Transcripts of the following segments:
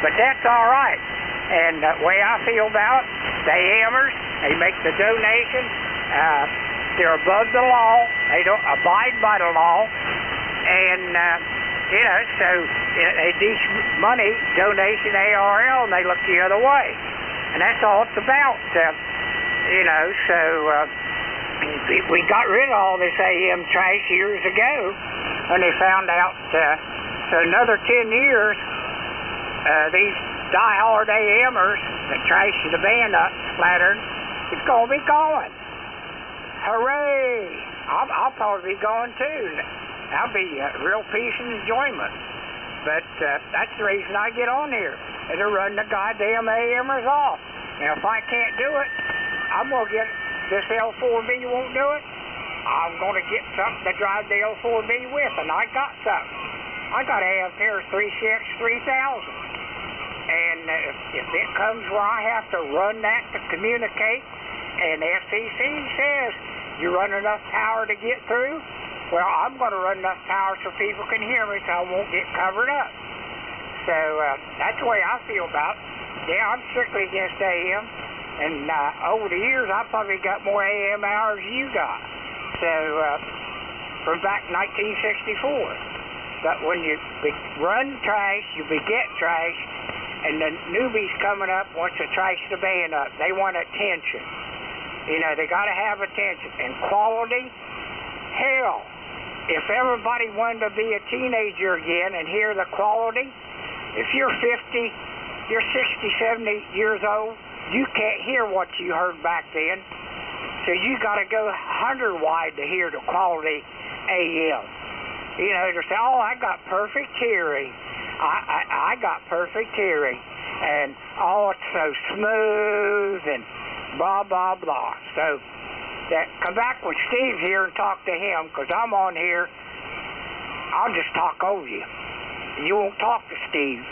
But that's all right. And the way I feel about it, the AMers, they make the donation. They're above the law. They don't abide by the law. And, so they dish money, donation, ARL, and they look the other way. And that's all it's about. We got rid of all this AM trash years ago, and they found out, so another 10 years, these die-hard AMers that trash the band up, Slattern, it's going to be gone. Hooray! I'll probably be going too. That'll be real peace and enjoyment. But that's the reason I get on here, is to run the goddamn AMers off. Now, if I can't do it, I'm going to get this L4B won't do it. I'm going to get something to drive the L4B with, and I got something. I got to have here 3CX3000. And if it comes where I have to run that to communicate, and the FCC says you run enough power to get through, well, I'm going to run enough power so people can hear me so I won't get covered up. So that's the way I feel about it. Yeah, I'm strictly against AM. And over the years, I probably got more AM hours than you got. So, from back 1964. But when you run trash, you beget trash, and the newbies coming up wants to trash the band up. They want attention. They got to have attention. And quality, hell, if everybody wanted to be a teenager again and hear the quality, if you're 50, you're 60, 70 years old, you can't hear what you heard back then. So you got to go 100 wide to hear the quality AM. To say, oh, I got perfect hearing. I got perfect hearing. And, oh, it's so smooth and blah, blah, blah. So come back when Steve's here and talk to him, because I'm on here. I'll just talk over you. You won't talk to Steve.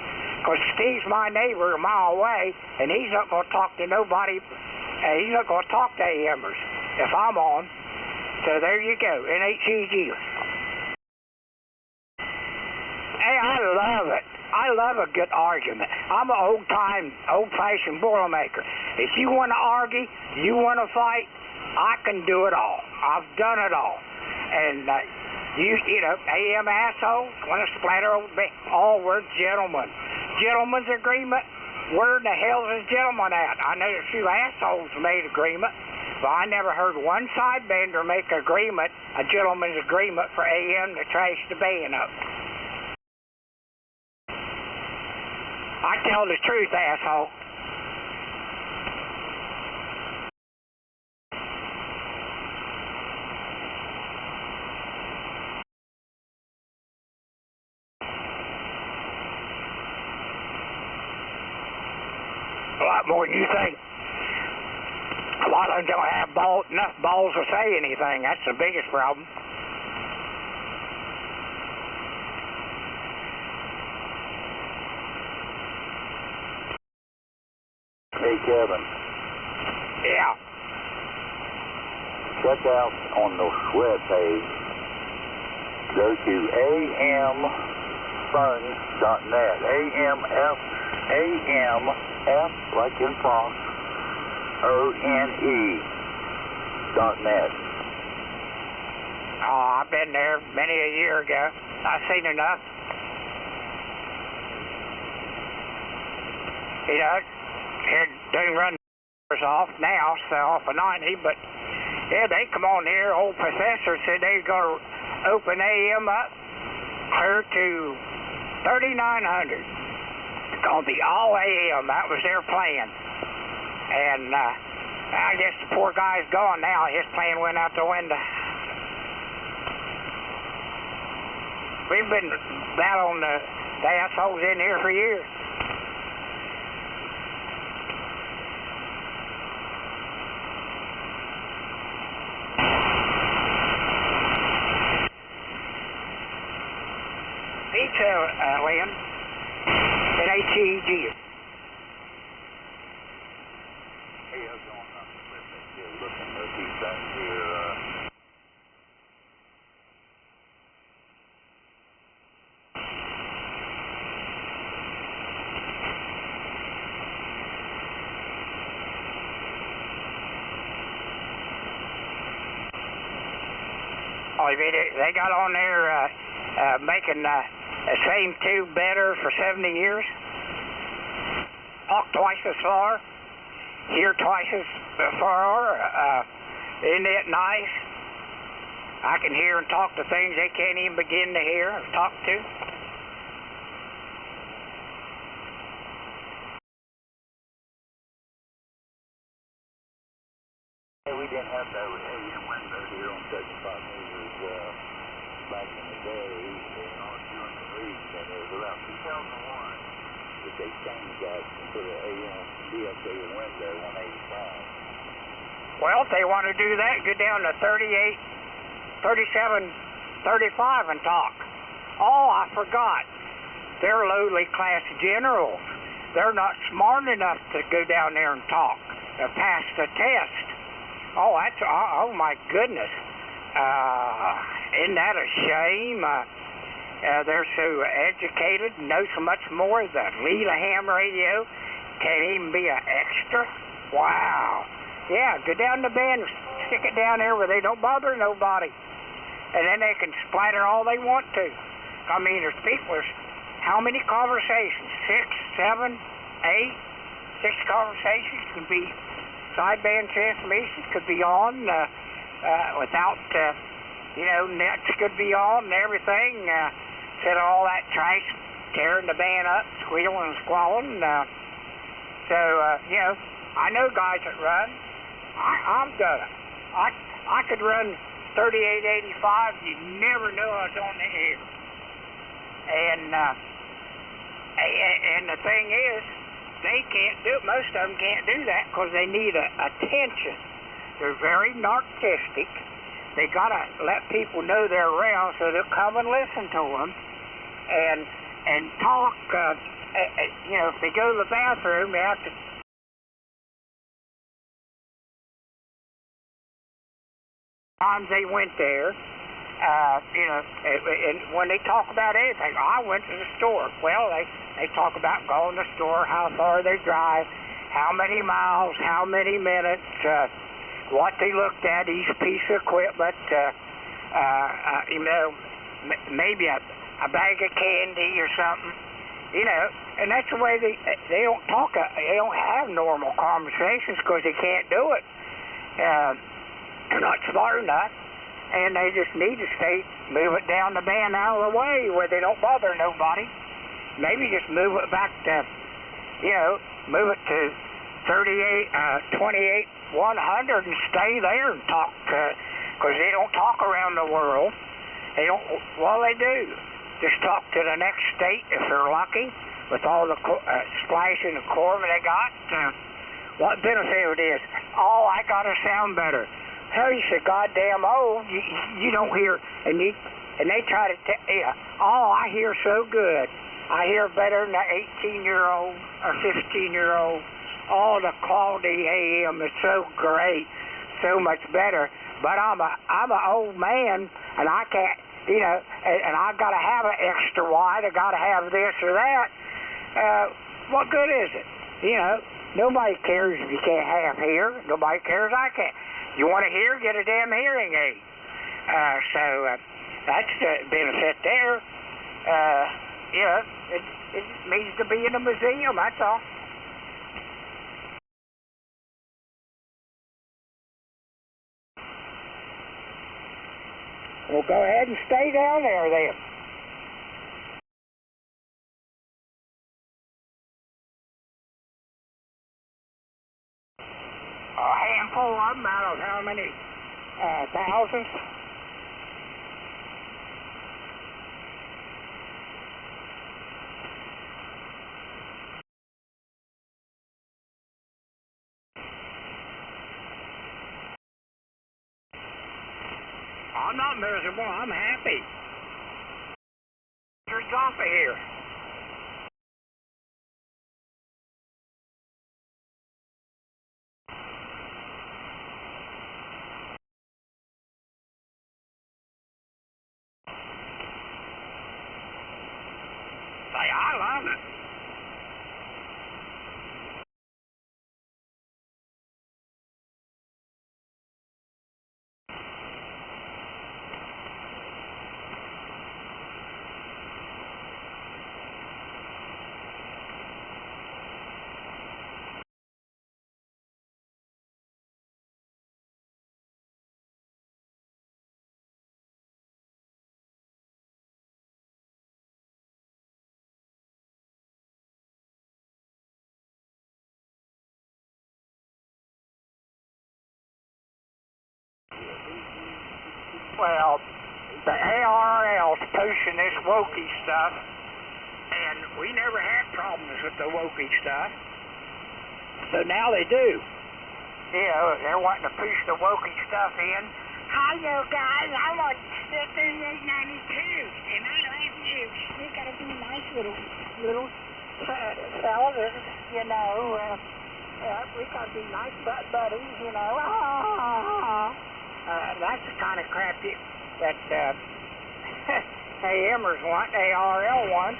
Because Steve's my neighbor a mile away, and he's not going to talk to nobody. He's not going to talk to AMers if I'm on. So there you go, NHEG. Hey, I love it. I love a good argument. I'm an old-fashioned Boilermaker. If you want to argue, you want to fight, I can do it all. I've done it all. And AM assholes want to splatter all we're gentlemen. Gentleman's agreement? Where in the hell is gentleman at? I know a few assholes made agreement, but I never heard one sidebender make agreement, a gentleman's agreement for AM to trash the band up. I tell the truth, asshole. A lot more than you think. A lot of them don't have enough balls to say anything. That's the biggest problem. Hey, Kevin. Yeah. Check out on the web page. Go to amfun.net. AMF, like in Fox, ONE.net. Oh, I've been there many a year ago. I've seen enough. Here they run off now, so off of 90, but yeah, they come on here. Old professor said they're going to open AM up clear to 3,900. It's going to be all AM. That was their plan. And I guess the poor guy's gone now. His plan went out the window. We've been battling the assholes in here for years. Pizza, Lynn. NHEG. Hey, I was going on looking at these things here. if they got on there making the same tube better for 70 years. Talk twice as far, hear twice as far. Isn't it nice? I can hear and talk to things they can't even begin to hear or talk to. We didn't have that AM window here on 75 meters back in the day, during the week, and it was around 2001 that they changed that and put an AM DSA window 185. Well, if they want to do that, go down to 38, 37, 35 and talk. Oh, I forgot. They're lowly class generals. They're not smart enough to go down there and talk or pass the test. Oh, oh my goodness. Isn't that a shame? They're so educated, know so much more. The lead a ham radio can't even be an extra. Wow. Yeah, go down the band, stick it down there where they don't bother nobody. And then they can splatter all they want to. I mean, there's how many conversations? 6, 7, 8, 6 conversations could be sideband transmission, could be on without, nets could be on and everything. Instead of all that trash tearing the band up, squealing and squalling. I know guys that run. I'm gonna. I could run 3885. You never know I was on the air. And the thing is, they can't do it. Most of them can't do that because they need attention. They're very narcissistic. They gotta let people know they're around so they'll come and listen to them and talk. If they go to the bathroom, they have to. Times they went there, and when they talk about anything, I went to the store. Well, they talk about going to the store, how far they drive, how many miles, how many minutes, what they looked at, each piece of equipment, maybe a bag of candy or something, and that's the way they don't talk. They don't have normal conversations because they can't do it. They're not smart enough, and they just need to move it down the band out of the way where they don't bother nobody. Maybe just move it back to, move it to 38, 28, 100 and stay there and talk because they don't talk around the world. They don't, well, they do. Just talk to the next state if they're lucky with all the splashing and corn they got. What benefit it is? Oh, I got to sound better. Hell, you so goddamn old, you don't hear, and they try to tell you, oh, I hear so good. I hear better than an 18-year-old or 15-year-old. Oh, the quality AM is so great, so much better. But I'm an old man, and I can't, and I've got to have an extra wide. I got to have this or that. What good is it? Nobody cares if you can't half hear. Nobody cares I can't. You want to hear? Get a damn hearing aid. That's the benefit there. It means to be in a museum, that's all. Well, go ahead and stay down there then. A handful of them out of how many thousands? I'm not miserable. I'm happy. It's off of here. I love it. Well, the ARL's pushing this Wokey stuff, and we never had problems with the Wokey stuff. So now they do. You know, they're wanting to push the Wokey stuff in. Hi, you guys. I'm on 3892, and I love you. We gotta be nice little fellas, you know. We gotta be nice buddies, you know. That's the kind of crap that AMers want, ARL wants.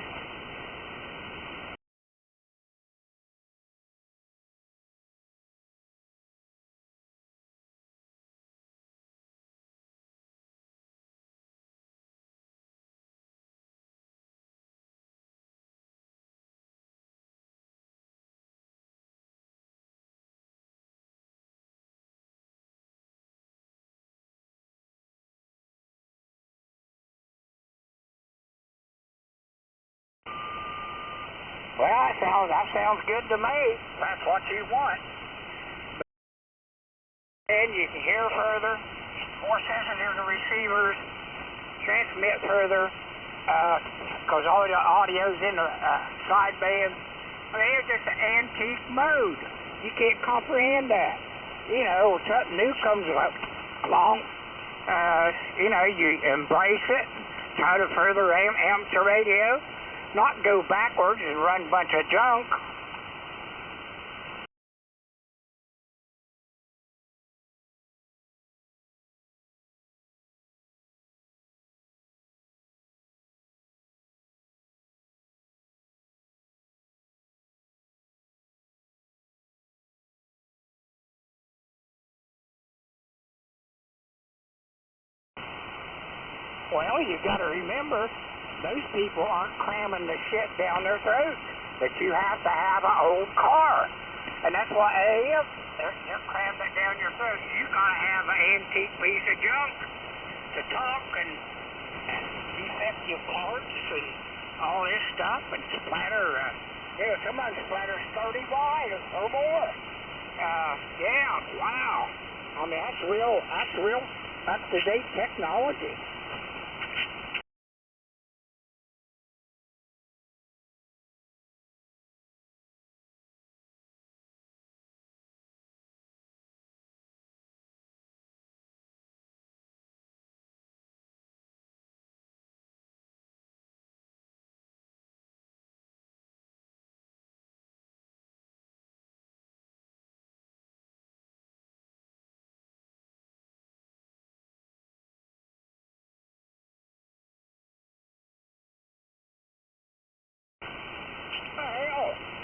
Well, that sounds good to me. That's what you want. And you can hear further, more sensitive to receivers, transmit further, because all the audio's in the sideband. I mean, it's just an antique mode. You can't comprehend that. You know, something new comes along. You know, you embrace it, try to further amateur radio. Not go backwards and run a bunch of junk. Well, you got to remember, those people aren't cramming the shit down their throats. That you have to have an old car. And that's what AM, they're cramming it down your throat. You got to have an antique piece of junk to talk and defective parts and all this stuff and splatter. Some of them splatters 30 wide or more. Yeah, wow. I mean, that's real up-to-date technology.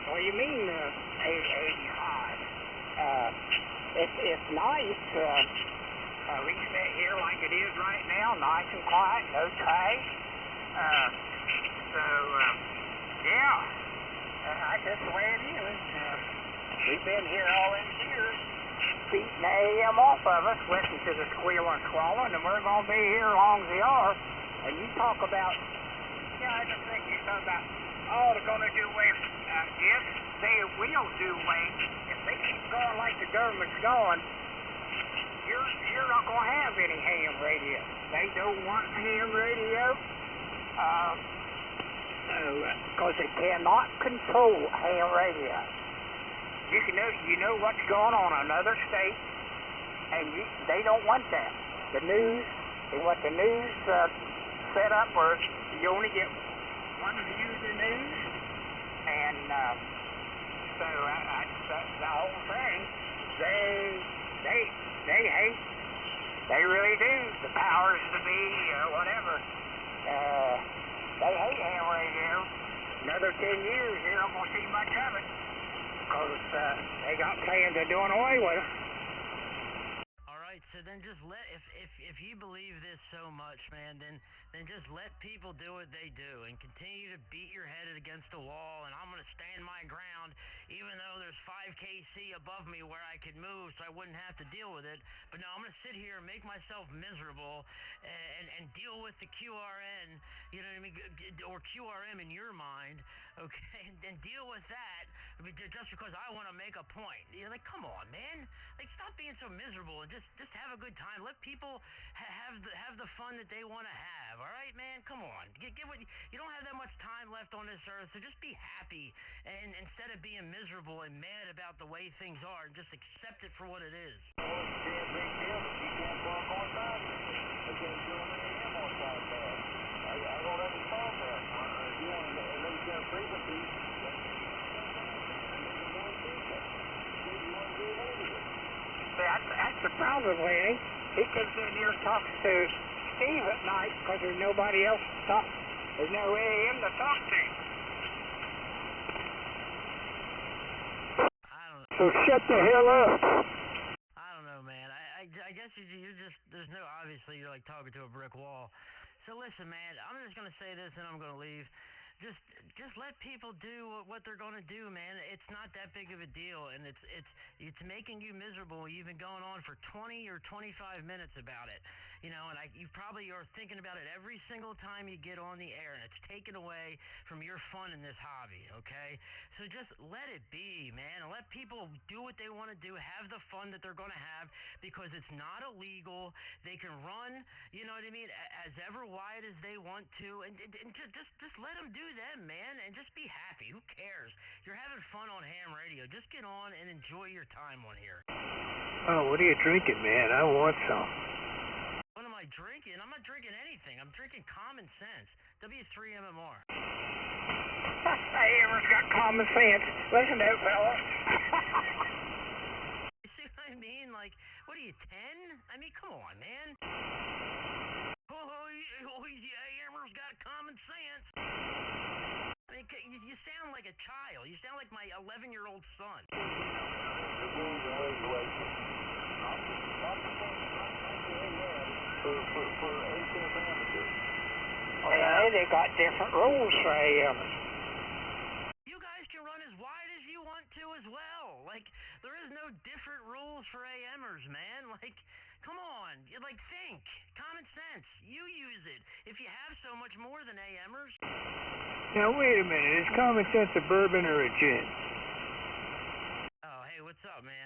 What do you mean, 85? It's nice. We sit here like it is right now, nice and quiet, no trash. Yeah, that's just the way it is. We've been here all these years, beating the AM off of us, listening to the squeal and squalling, and we're going to be here as long as they are. And you talk about, I just think you talk about, they're going to do away with yes, they will do away. If they keep going like the government's going, you're not going to have any ham radio. They don't want ham radio because they cannot control ham radio. You know what's going on in another state, and they don't want that. The news, they want the news set up where you only get one view of the news, and so that's the whole thing. They hate. They really do. The powers to be, whatever. They hate ham radio. Another 10 years, you're not going to see much of it because they got plans of doing away with it. So then just if you believe this so much, man, then just let people do what they do and continue to beat your head against the wall, and I'm going to stand my ground even though there's 5 kc above me where I could move so I wouldn't have to deal with it. But no, I'm going to sit here and make myself miserable and deal with the QRN, you know what I mean, or QRM in your mind, okay, and deal with that just because I want to make a point. You're like, come on, man. Like, stop being so miserable and just have a good time. Let people have the fun that they want to have. All right, man. Come on. Get what you don't have that much time left on this earth, so just be happy and instead of being miserable and mad about the way things are, just accept it for what it is. That's the problem, Larry. He comes in here and talks to Steve at night because there's nobody else to talk. There's no AM to talk to. So shut the hell up. I don't know, man. I guess you're just, there's no, obviously you're like talking to a brick wall. So listen, man, I'm just going to say this and I'm going to leave. Just let people do what they're going to do, man. It's not that big of a deal, and it's making you miserable. You've been going on for 20 or 25 minutes about it, you know, and you probably are thinking about it every single time you get on the air, and it's taken away from your fun in this hobby, okay? So just let it be, man, and let people do what they want to do, have the fun that they're going to have, because it's not illegal. They can run, you know what I mean, as ever wide as they want to, and just let them do them, man, and just be happy. Who cares? You're having fun on ham radio. Just get on and enjoy your time on here. Oh, what are you drinking, man? I want some. What am I drinking? I'm not drinking anything. I'm drinking common sense. W3MMR. Hammer's got common sense. Listen to it, fellas. You see what I mean? Like, what are you, 10? I mean, come on, man. Oh, yeah, Hammer's got common sense. I mean, you sound like a child. You sound like my 11-year-old son. Well, they got different rules for AMers. You guys can run as wide as you want to as well. Like, there is no different rules for AMers, man. Like, come on. Like, think. Common sense. You use it. If you have so much more than AMers. Now, wait a minute. Is common sense a bourbon or a gin? Oh, hey, what's up, man?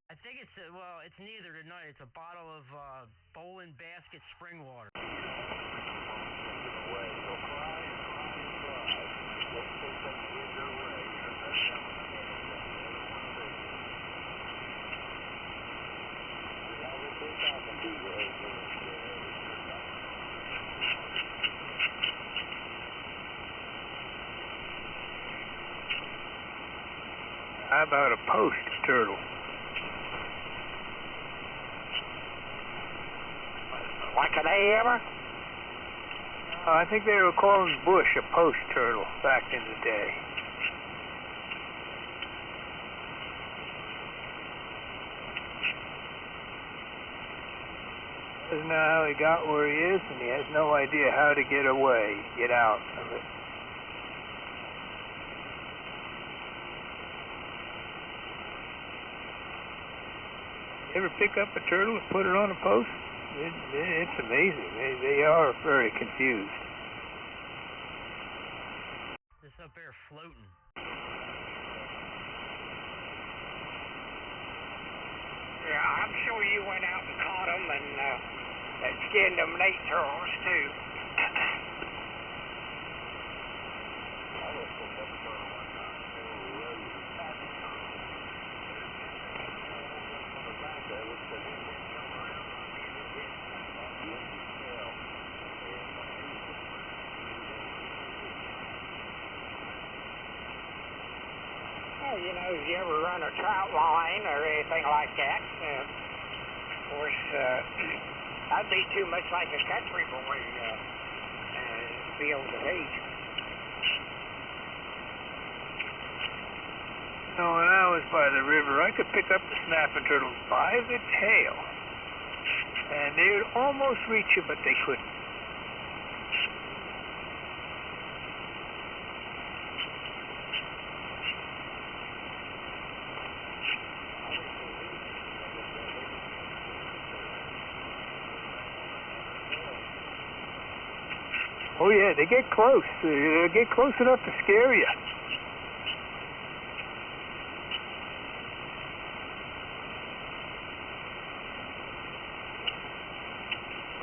I think it's, well, it's neither tonight. It's a bottle of Bowling Basket spring water. How about a post turtle? Like an AMer? I think they were calling Bush a post turtle back in the day. Doesn't know how he got where he is, and he has no idea how to get away, get out of it. Ever pick up a turtle and put it on a post? It's amazing. They are very confused. Just up there floating. Yeah, I'm sure you went out and caught them and skinned them and ate turtles, too. Well, you know, if you ever run a trout line or anything like that, of course, I'd be too much like a country boy to be able to eat. So when I was by the river, I could pick up the snapping turtles by the tail. And they would almost reach you, but they couldn't. Oh yeah, they get close. They get close enough to scare you.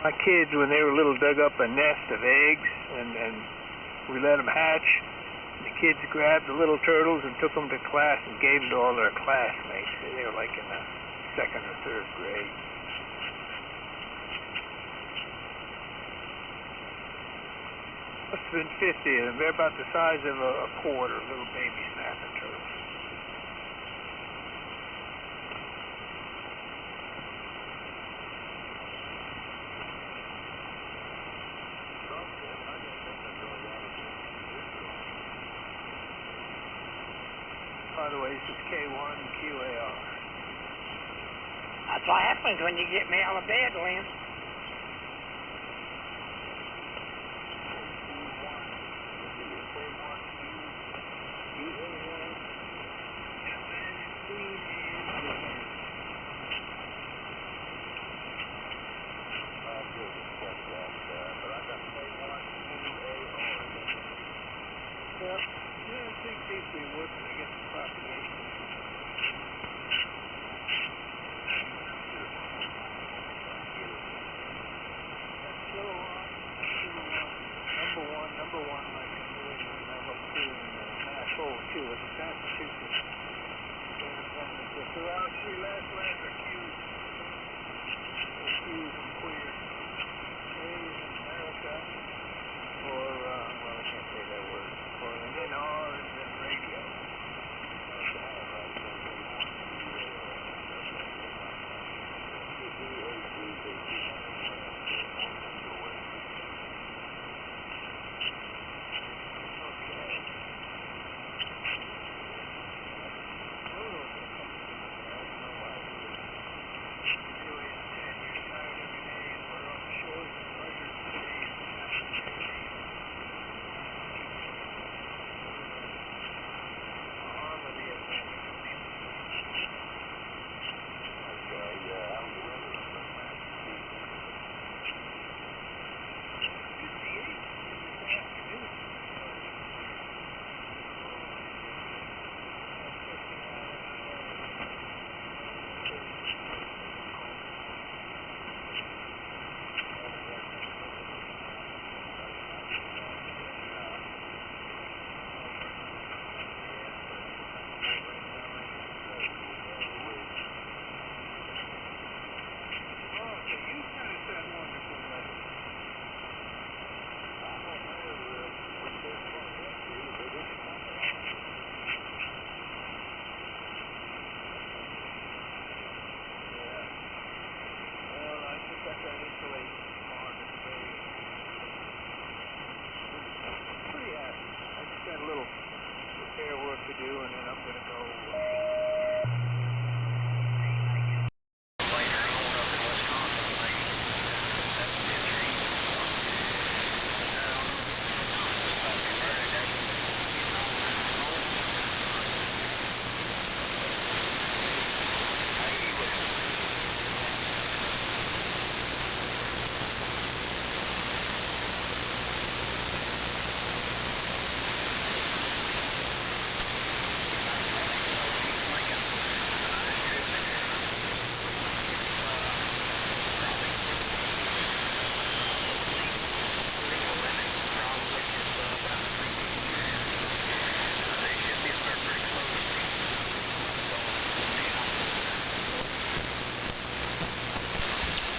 My kids, when they were little, dug up a nest of eggs, and we let them hatch. The kids grabbed the little turtles and took them to class and gave them to all their classmates. They were like in the 2nd or 3rd grade. Must have been 50 of them. They're about the size of a quarter, little baby snapping turtles. By the way, this is K1QAR. That's what happens when you get me out of bed, Lynn. Yeah, I think these will be working against the propagation. Number one, like in New England, I'm up here in Nashville too, in Massachusetts. And the three last letters are Q's. Q's and queer. A is in America, or, well, I can't say that word. And then R is in radio. To do, and then I'm going to go.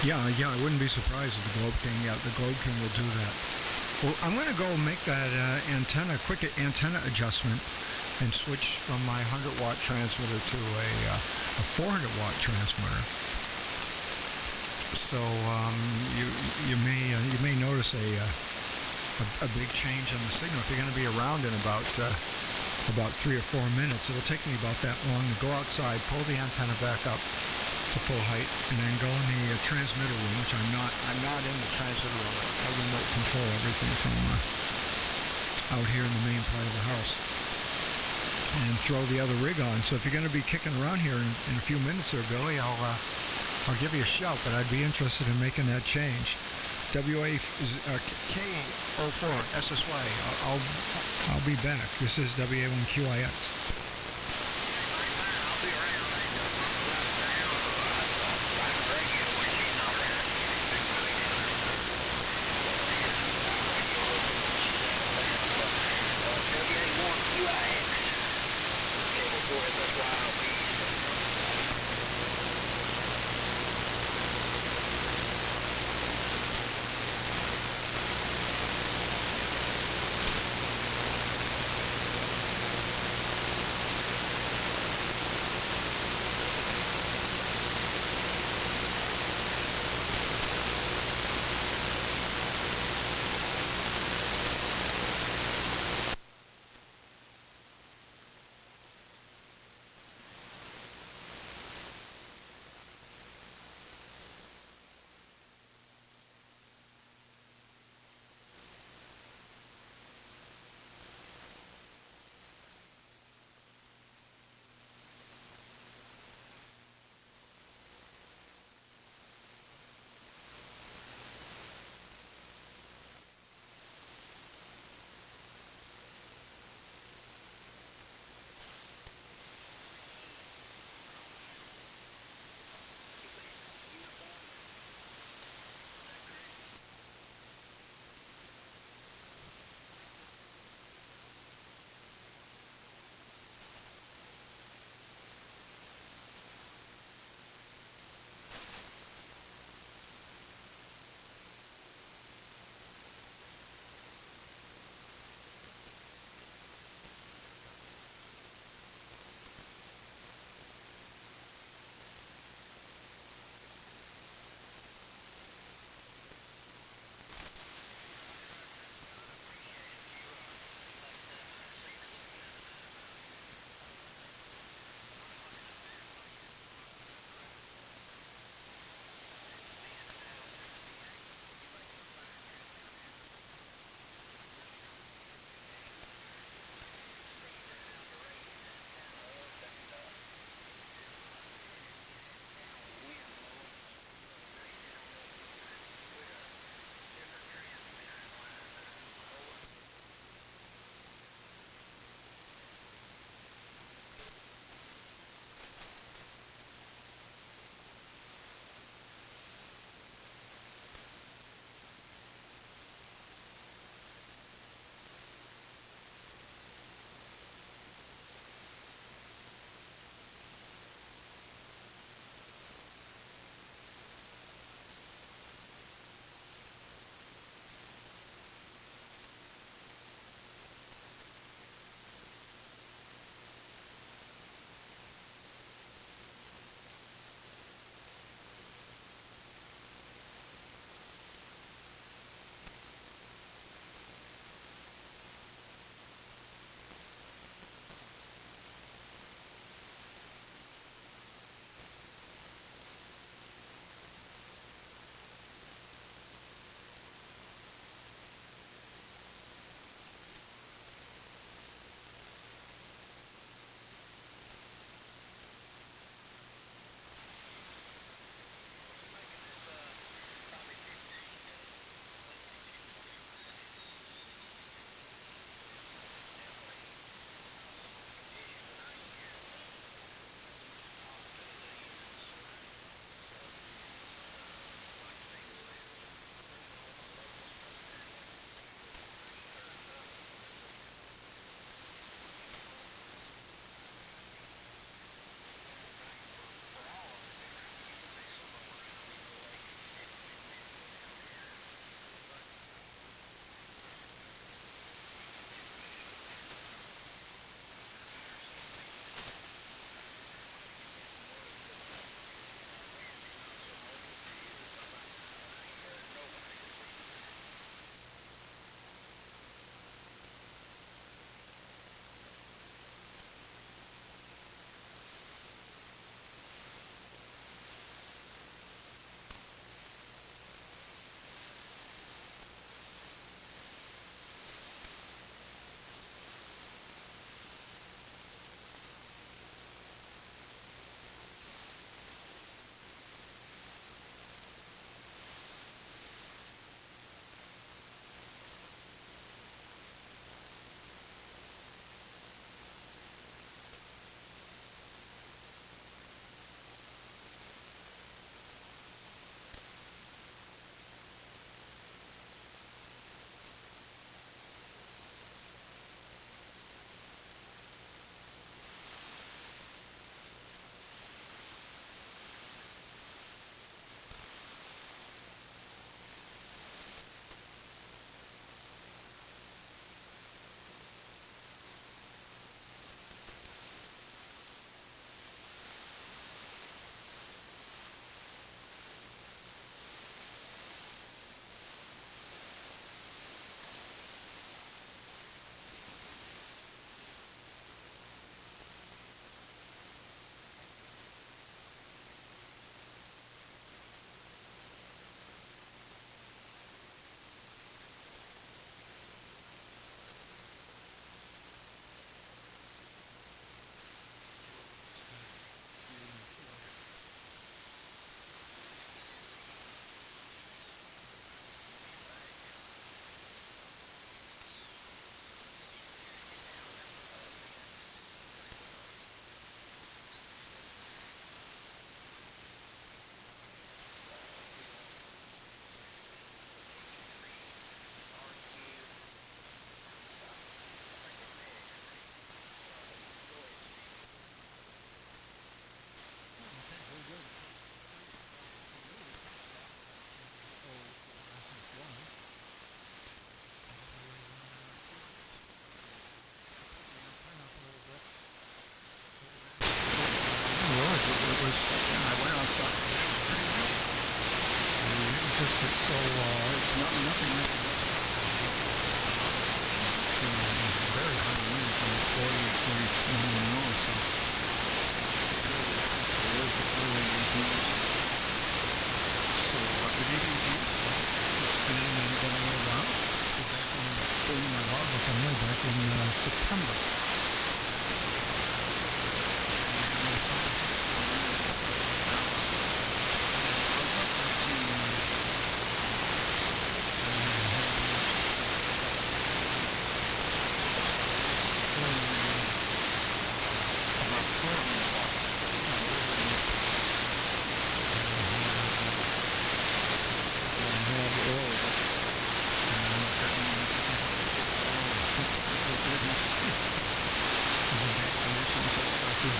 Yeah, I wouldn't be surprised if the Globe King, the Globe King will do that. Well, I'm going to go make that quick antenna adjustment and switch from my 100-watt transmitter to a 400-watt transmitter. So you may notice a big change in the signal. If you're going to be around in about 3 or 4 minutes, it'll take me about that long to go outside, pull the antenna back up to full height, and then go in the transmitter room, which I'm not in the transmitter room. I remote control everything from out here in the main part of the house, and throw the other rig on. So if you're going to be kicking around here in a few minutes there, Billy, I'll give you a shout, but I'd be interested in making that change. K04 SSY. I'll be back. This is WA1QIX.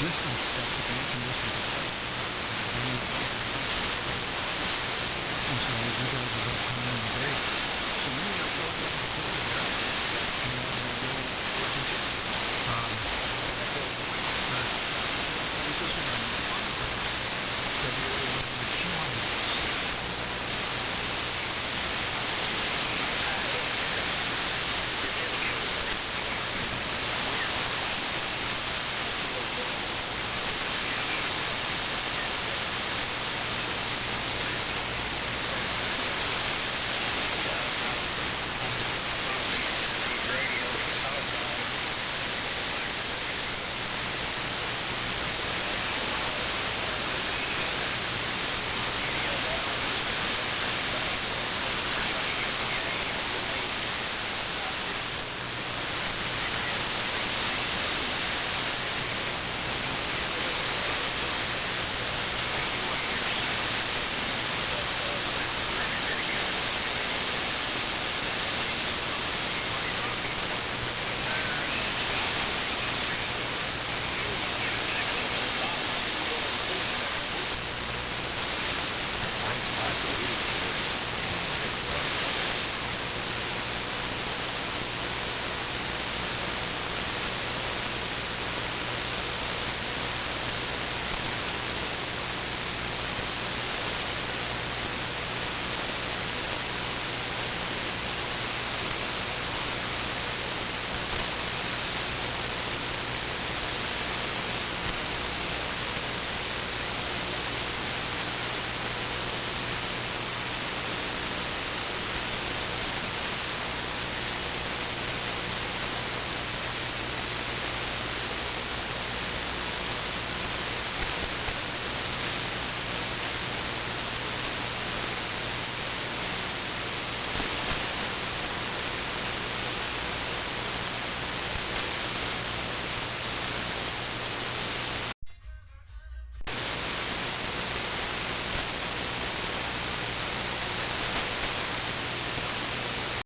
distance.